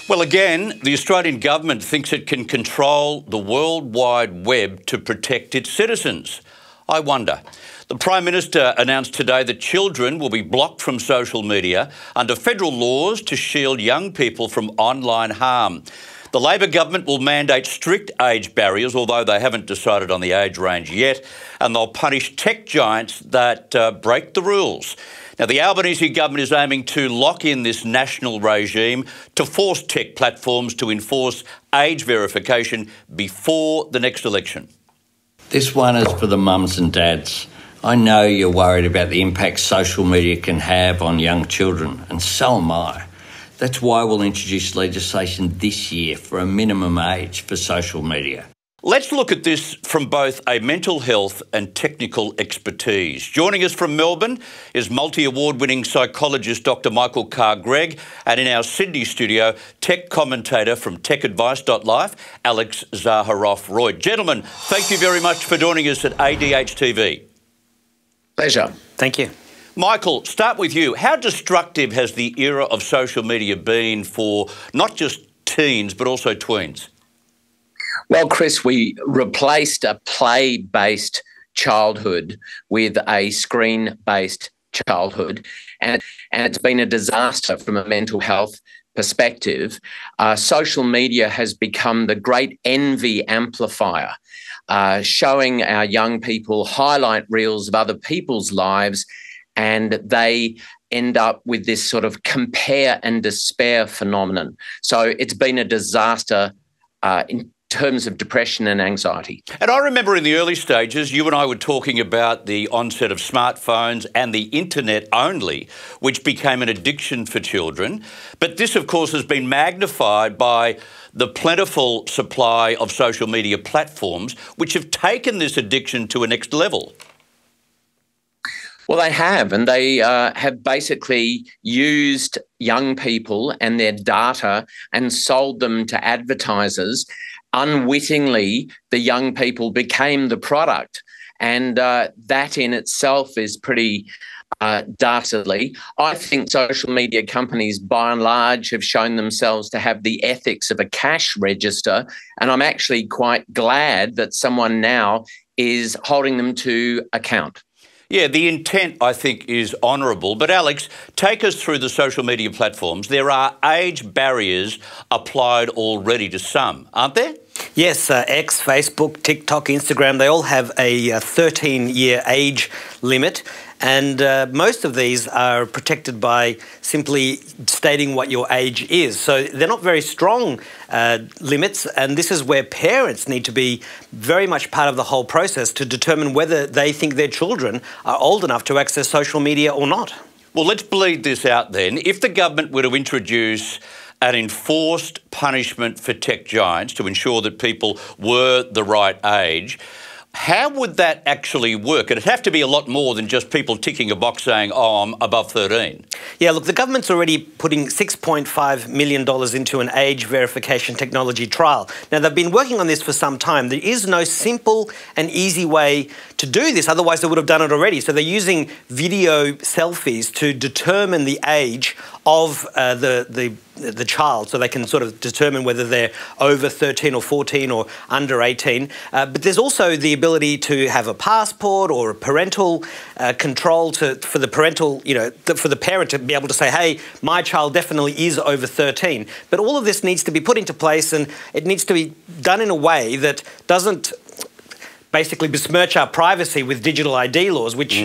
Well, again, the Australian government thinks it can control the World Wide Web to protect its citizens. I wonder. The Prime Minister announced today that children will be blocked from social media under federal laws to shield young people from online harm. The Labor government will mandate strict age barriers, although they haven't decided on the age range yet, and they'll punish tech giants that break the rules. Now, the Albanese government is aiming to lock in this national regime to force tech platforms to enforce age verification before the next election. This one is for the mums and dads. I know you're worried about the impact social media can have on young children, and so am I. That's why we'll introduce legislation this year for a minimum age for social media. Let's look at this from both a mental health and technical expertise. Joining us from Melbourne is multi-award-winning psychologist Dr. Michael Carr-Gregg, and in our Sydney studio, tech commentator from techadvice.life, Alex Zaharov-Reutt. Gentlemen, thank you very much for joining us at ADH TV. Pleasure. Thank you. Michael, start with you. How destructive has the era of social media been for not just teens but also tweens? Well, Chris, we replaced a play-based childhood with a screen-based childhood, and it's been a disaster from a mental health perspective. Social media has become the great envy amplifier, showing our young people highlight reels of other people's lives, and they end up with this sort of compare and despair phenomenon. So it's been a disaster in terms of depression and anxiety. And I remember in the early stages, you and I were talking about the onset of smartphones and the internet only, which became an addiction for children. But this, of course, has been magnified by the plentiful supply of social media platforms, which have taken this addiction to a next level. Well, they have, and they have basically used young people and their data and sold them to advertisers. Unwittingly, the young people became the product, and that in itself is pretty dastardly. I think social media companies, by and large, have shown themselves to have the ethics of a cash register, and I'm actually quite glad that someone now is holding them to account. Yeah, the intent, I think, is honourable. But Alex, take us through the social media platforms. There are age barriers applied already to some, aren't there? Yes, X, Facebook, TikTok, Instagram, they all have a 13-year age limit. And most of these are protected by simply stating what your age is. So they're not very strong limits, and this is where parents need to be very much part of the whole process to determine whether they think their children are old enough to access social media or not. Well, let's bleed this out then. If the government were to introduce an enforced punishment for tech giants to ensure that people were the right age, how would that actually work? It'd have to be a lot more than just people ticking a box saying, oh, I'm above 13. Yeah, look, the government's already putting $6.5 million into an age verification technology trial. Now, they've been working on this for some time. There is no simple and easy way to do this, otherwise they would have done it already. So they're using video selfies to determine the age of the child, so they can sort of determine whether they're over 13 or 14 or under 18. But there's also the ability to have a passport or a parental control for the parental, for the parent to be able to say, hey, my child definitely is over 13. But all of this needs to be put into place, and it needs to be done in a way that doesn't basically besmirch our privacy with digital ID laws, which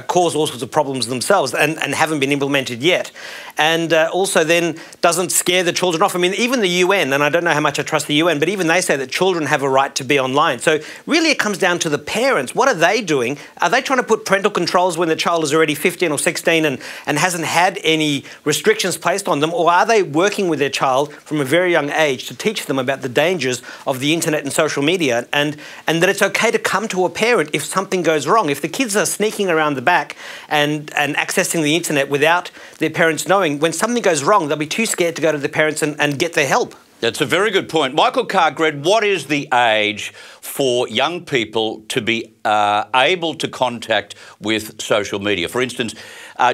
cause all sorts of problems themselves and haven't been implemented yet. And also then doesn't scare the children off. I mean, even the UN, and I don't know how much I trust the UN, but even they say that children have a right to be online. So really it comes down to the parents. What are they doing? Are they trying to put parental controls when the child is already 15 or 16 and hasn't had any restrictions placed on them? Or are they working with their child from a very young age to teach them about the dangers of the internet and social media, and that it's okay to come to a parent if something goes wrong? If the kids are sneaking around the back and accessing the internet without their parents knowing, when something goes wrong, they'll be too scared to go to the parents and get their help. That's a very good point. Michael Carr-Gregg, what is the age for young people to be able to contact with social media? For instance,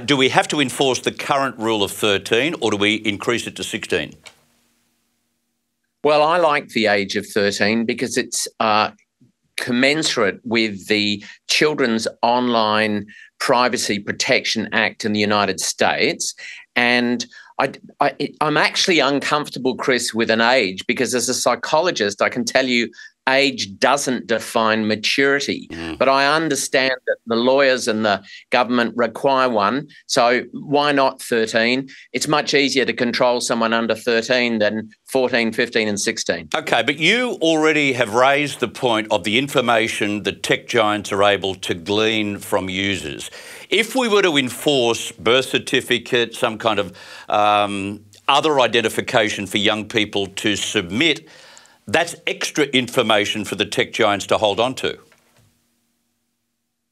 do we have to enforce the current rule of 13, or do we increase it to 16? Well, I like the age of 13 because it's commensurate with the Children's Online Privacy Protection Act in the United States. And I'm actually uncomfortable, Chris, with an age because as a psychologist, I can tell you age doesn't define maturity. But I understand that the lawyers and the government require one. So why not 13? It's much easier to control someone under 13 than 14, 15 and 16. OK, but you already have raised the point of the information that tech giants are able to glean from users. If we were to enforce birth certificate, some kind of other identification for young people to submit, that's extra information for the tech giants to hold on to.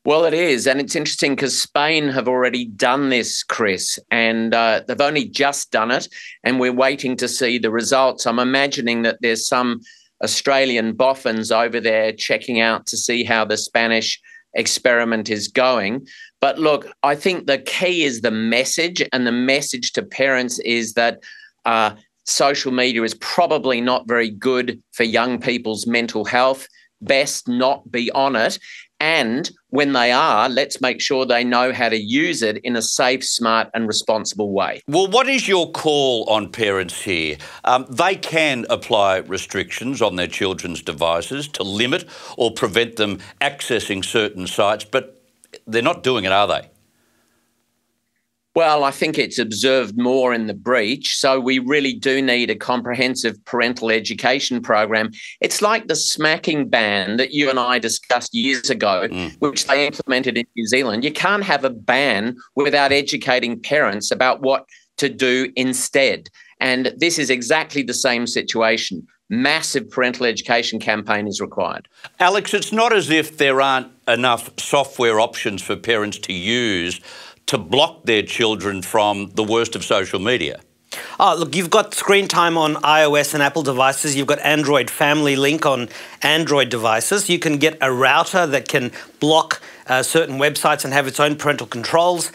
Well, it is. And it's interesting because Spain have already done this, Chris, and they've only just done it. And we're waiting to see the results. I'm imagining that there's some Australian boffins over there checking out to see how the Spanish experiment is going. But look, I think the key is the message, and the message to parents is that social media is probably not very good for young people's mental health. Best not be on it. And when they are, let's make sure they know how to use it in a safe, smart and responsible way. Well, what is your call on parents here? They can apply restrictions on their children's devices to limit or prevent them accessing certain sites, but they're not doing it, are they? Well, I think it's observed more in the breach. So we really do need a comprehensive parental education program. It's like the smacking ban that you and I discussed years ago, which they implemented in New Zealand. You can't have a ban without educating parents about what to do instead. And this is exactly the same situation. Massive parental education campaign is required. Alex, it's not as if there aren't enough software options for parents to use to block their children from the worst of social media. Oh, look, you've got screen time on iOS and Apple devices. You've got Android Family Link on Android devices. You can get a router that can block certain websites and have its own parental controls.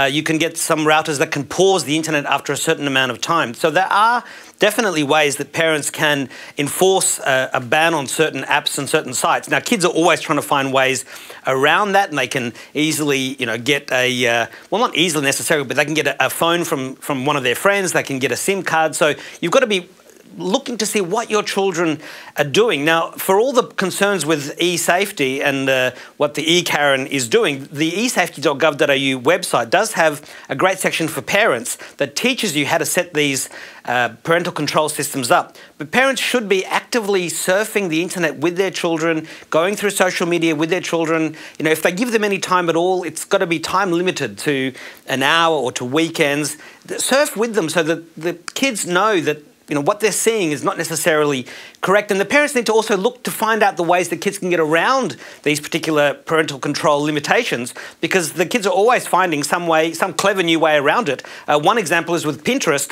You can get some routers that can pause the internet after a certain amount of time. So there are definitely ways that parents can enforce a ban on certain apps and certain sites. Now, kids are always trying to find ways around that, and they can easily, get well, not easily necessarily, but they can get a phone from one of their friends. They can get a SIM card. So you've got to be looking to see what your children are doing. Now, for all the concerns with e-safety and what the e-Karen is doing, the esafety.gov.au website does have a great section for parents that teaches you how to set these parental control systems up. But parents should be actively surfing the internet with their children, going through social media with their children. If they give them any time at all, it's got to be time limited to an hour or to weekends. Surf with them so that the kids know that what they're seeing is not necessarily correct. And the parents need to also look to find out the ways that kids can get around these particular parental control limitations, because the kids are always finding some clever new way around it. One example is with Pinterest,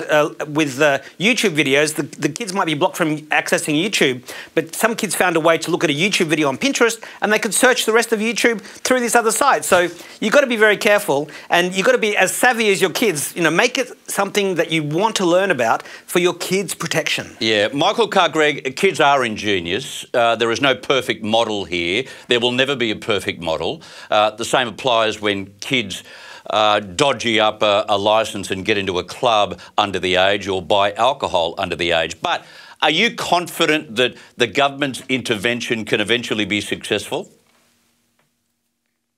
with YouTube videos. The kids might be blocked from accessing YouTube, but some kids found a way to look at a YouTube video on Pinterest and they could search the rest of YouTube through this other site. So you've got to be very careful, and you've got to be as savvy as your kids. Make it something that you want to learn about for your kids' protection. Yeah, Michael Carr-Gregg, kids are ingenious. There is no perfect model here. There will never be a perfect model. The same applies when kids dodgy up a licence and get into a club under the age or buy alcohol under the age. But are you confident that the government's intervention can eventually be successful?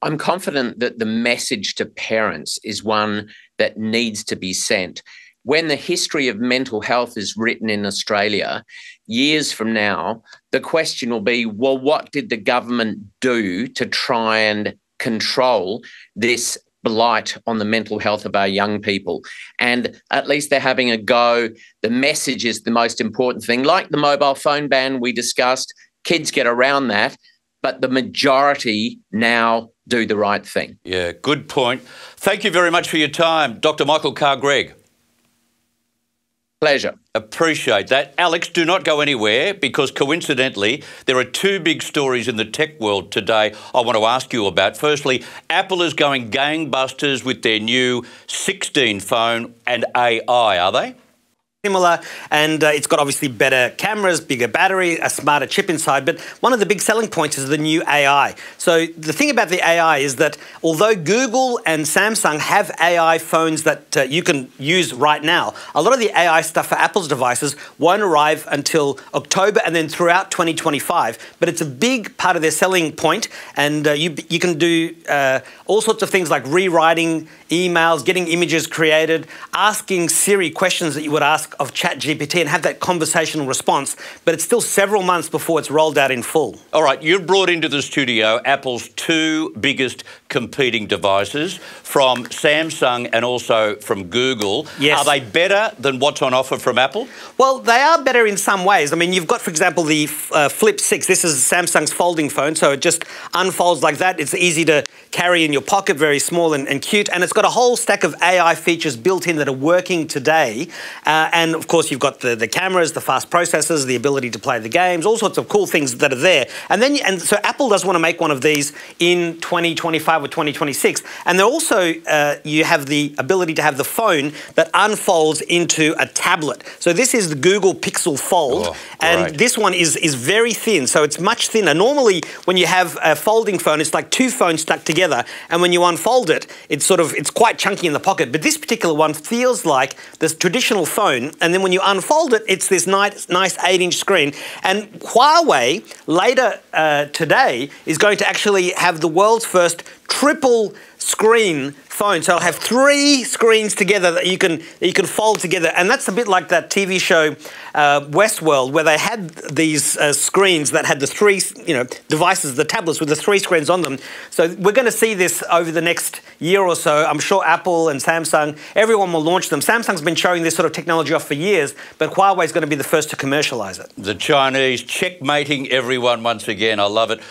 I'm confident that the message to parents is one that needs to be sent. When the history of mental health is written in Australia, years from now, the question will be, well, what did the government do to try and control this blight on the mental health of our young people? And at least they're having a go. The message is the most important thing. Like the mobile phone ban we discussed, kids get around that, but the majority now do the right thing. Yeah, good point. Thank you very much for your time, Dr. Michael Carr-Gregg. Pleasure. Appreciate that. Alex, do not go anywhere, because coincidentally, there are two big stories in the tech world today I want to ask you about. Firstly, Apple is going gangbusters with their new 16 phone and AI, are they? similar, and it's got obviously better cameras, bigger battery, a smarter chip inside. But one of the big selling points is the new AI. So the thing about the AI is that although Google and Samsung have AI phones that you can use right now, a lot of the AI stuff for Apple's devices won't arrive until October and then throughout 2025. But it's a big part of their selling point, and you can do all sorts of things like rewriting emails, getting images created, asking Siri questions that you would ask of ChatGPT and have that conversational response, but it's still several months before it's rolled out in full. All right, you've brought into the studio Apple's two biggest competing devices from Samsung and also from Google. Yes. Are they better than what's on offer from Apple? Well, they are better in some ways. I mean, you've got, for example, the Flip 6. This is Samsung's folding phone, so it just unfolds like that. It's easy to carry in your pocket, very small and cute, and it's got a whole stack of AI features built in that are working today. And of course, you've got the cameras, the fast processors, the ability to play the games, all sorts of cool things that are there. And so Apple does want to make one of these in 2025 or 2026. And they're also, you have the ability to have the phone that unfolds into a tablet. So this is the Google Pixel Fold, and this one is very thin, so it's much thinner. Normally, when you have a folding phone, it's like two phones stuck together, and when you unfold it, it's quite chunky in the pocket. But this particular one feels like this traditional phone, and then when you unfold it, it's this nice 8-inch screen. And Huawei later today is going to actually have the world's first triple screen phone. So it'll have three screens together that you can fold together, and that's a bit like that TV show Westworld, where they had these screens that had the three devices, the tablets with the three screens on them. So we're going to see this over the next year or so. I'm sure Apple and Samsung, everyone will launch them. Samsung's been showing this sort of technology off for years, but Huawei's going to be the first to commercialize it. The Chinese checkmating everyone once again. I love it.